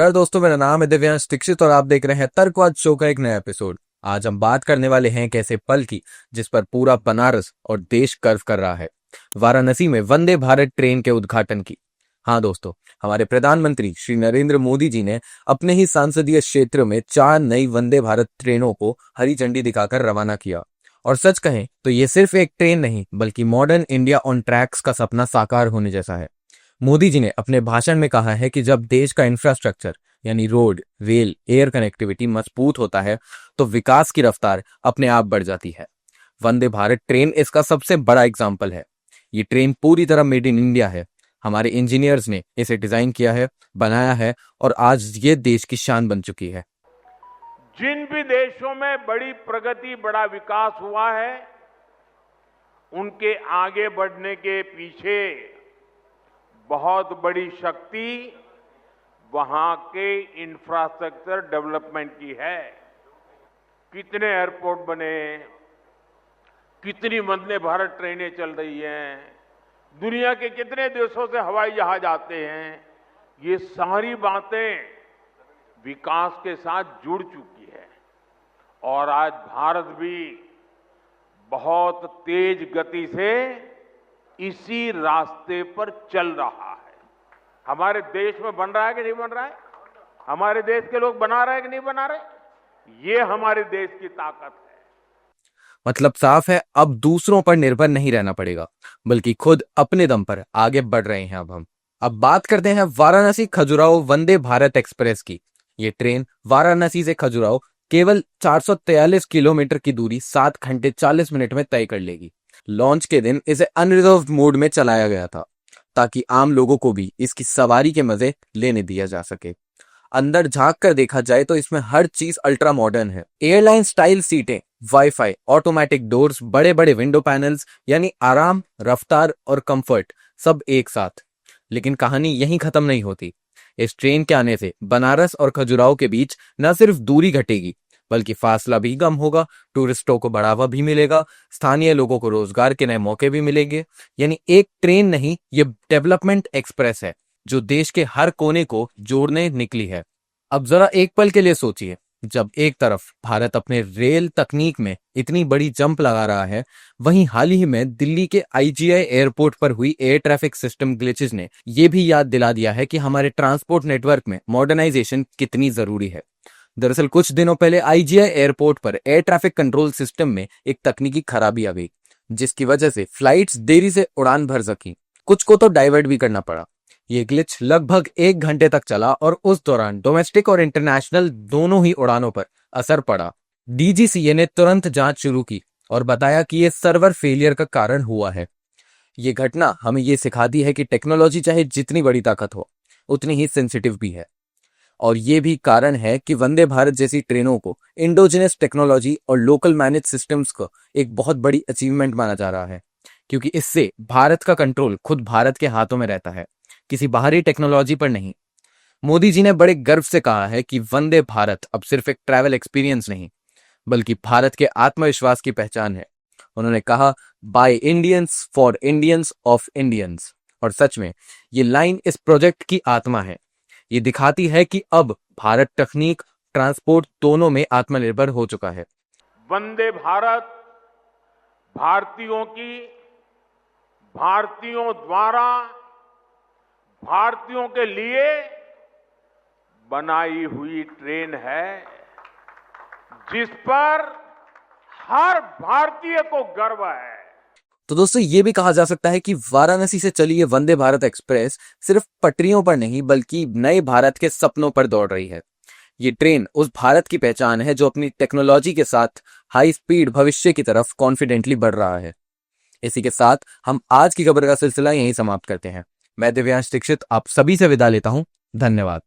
नमस्कार दोस्तों, मेरा नाम है दिव्यांश दीक्षित और आप देख रहे हैं तर्कवाद शो का एक नया एपिसोड। आज हम बात करने वाले हैं एक ऐसे पल की जिस पर पूरा बनारस और देश गर्व कर रहा है। वाराणसी में वंदे भारत ट्रेन के उद्घाटन की। हाँ दोस्तों, हमारे प्रधानमंत्री श्री नरेंद्र मोदी जी ने अपने ही संसदीय क्षेत्र में 4 नई वंदे भारत ट्रेनों को हरी झंडी दिखाकर रवाना किया। और सच कहें तो ये सिर्फ एक ट्रेन नहीं बल्कि मॉडर्न इंडिया ऑन ट्रैक्स का सपना साकार होने जैसा है। मोदी जी ने अपने भाषण में कहा है कि जब देश का इंफ्रास्ट्रक्चर यानी रोड, रेल, एयर कनेक्टिविटी मजबूत होता है तो विकास की रफ्तार अपने आप बढ़ जाती है। वंदे भारत ट्रेन इसका सबसे बड़ा एग्जाम्पल है। ये ट्रेन पूरी तरह मेड इन इंडिया है। हमारे इंजीनियर्स ने इसे डिजाइन किया है, बनाया है और आज ये देश की शान बन चुकी है। जिन भी देशों में बड़ी प्रगति, बड़ा विकास हुआ है, उनके आगे बढ़ने के पीछे बहुत बड़ी शक्ति वहां के इंफ्रास्ट्रक्चर डेवलपमेंट की है। कितने एयरपोर्ट बने, कितनी वंदे भारत ट्रेनें चल रही हैं, दुनिया के कितने देशों से हवाई जहाज आते हैं, ये सारी बातें विकास के साथ जुड़ चुकी है। और आज भारत भी बहुत तेज गति से इसी रास्ते पर चल रहा है। हमारे देश में बन रहा है कि नहीं बन रहा है? हमारे देश के लोग बना रहे हैं कि नहीं बना रहे? ये हमारे देश की ताकत है। मतलब साफ है, अब दूसरों पर निर्भर नहीं रहना पड़ेगा बल्कि खुद अपने दम पर आगे बढ़ रहे हैं। अब बात करते हैं वाराणसी खजुराहो वंदे भारत एक्सप्रेस की। ये ट्रेन वाराणसी से खजुराहो केवल 443 किलोमीटर की दूरी 7 घंटे 40 मिनट में तय कर लेगी। लॉन्च के दिन इसे अनरिजर्व्ड मोड में चलाया गया था ताकि आम लोगों को भी इसकी सवारी के मजे लेने दिया जा सके। अंदर झांक कर देखा जाए तो इसमें हर चीज अल्ट्रा मॉडर्न है। एयरलाइन स्टाइल सीटें, वाईफाई, ऑटोमेटिक डोर्स, बड़े बड़े विंडो पैनल्स, यानी आराम, रफ्तार और कंफर्ट सब एक साथ। लेकिन कहानी यहीं खत्म नहीं होती। इस ट्रेन के आने से बनारस और खजुराहो के बीच न सिर्फ दूरी घटेगी बल्कि फासला भी कम होगा, टूरिस्टों को बढ़ावा भी मिलेगा, स्थानीय लोगों को रोजगार के नए मौके भी मिलेंगे। यानी एक ट्रेन नहीं, ये डेवलपमेंट एक्सप्रेस है जो देश के हर कोने को जोड़ने निकली है। अब जरा एक पल के लिए सोचिए, जब एक तरफ भारत अपने रेल तकनीक में इतनी बड़ी जंप लगा रहा है, वहीं हाल ही में दिल्ली के आईजीआई एयरपोर्ट पर हुई एयर ट्रैफिक सिस्टम ग्लिचेस ने यह भी याद दिला दिया है कि हमारे ट्रांसपोर्ट नेटवर्क में मॉडर्नाइजेशन कितनी जरूरी है। दरअसल कुछ दिनों पहले आईजीआई एयरपोर्ट पर एयर ट्रैफिक कंट्रोल सिस्टम में एक तकनीकी खराबी आ गई, जिसकी वजह से फ्लाइट्स देरी से उड़ान भर सकी, कुछ को तो डाइवर्ट भी करना पड़ा। ये ग्लिच लगभग 1 घंटे तक चला और उस दौरान डोमेस्टिक और इंटरनेशनल दोनों ही उड़ानों पर असर पड़ा। डीजीसीए ने तुरंत जांच शुरू की और बताया कि यह सर्वर फेलियर का कारण हुआ है। ये घटना हमें ये सिखाती है कि टेक्नोलॉजी चाहे जितनी बड़ी ताकत हो, उतनी ही सेंसिटिव भी है। और ये भी कारण है कि वंदे भारत जैसी ट्रेनों को इंडोजिनस टेक्नोलॉजी और लोकल मैनेज सिस्टम्स को एक बहुत बड़ी अचीवमेंट माना जा रहा है, क्योंकि इससे भारत का कंट्रोल खुद भारत के हाथों में रहता है, किसी बाहरी टेक्नोलॉजी पर नहीं। मोदी जी ने बड़े गर्व से कहा है कि वंदे भारत अब सिर्फ एक ट्रैवल एक्सपीरियंस नहीं बल्कि भारत के आत्मविश्वास की पहचान है। उन्होंने कहा, by Indians for Indians of Indians. और सच में ये लाइन इस प्रोजेक्ट की आत्मा है। ये दिखाती है कि अब भारत तकनीक, ट्रांसपोर्ट दोनों में आत्मनिर्भर हो चुका है। वंदे भारत भारतीयों की, भारतीयों द्वारा, भारतीयों के लिए बनाई हुई ट्रेन है, जिस पर हर भारतीय को गर्व है। तो दोस्तों, ये भी कहा जा सकता है कि वाराणसी से चली ये वंदे भारत एक्सप्रेस सिर्फ पटरियों पर नहीं बल्कि नए भारत के सपनों पर दौड़ रही है। ये ट्रेन उस भारत की पहचान है जो अपनी टेक्नोलॉजी के साथ हाई स्पीड भविष्य की तरफ कॉन्फिडेंटली बढ़ रहा है। इसी के साथ हम आज की खबर का सिलसिला यहीं समाप्त करते हैं। मैं दिव्यांश दीक्षित आप सभी से विदा लेता हूं। धन्यवाद।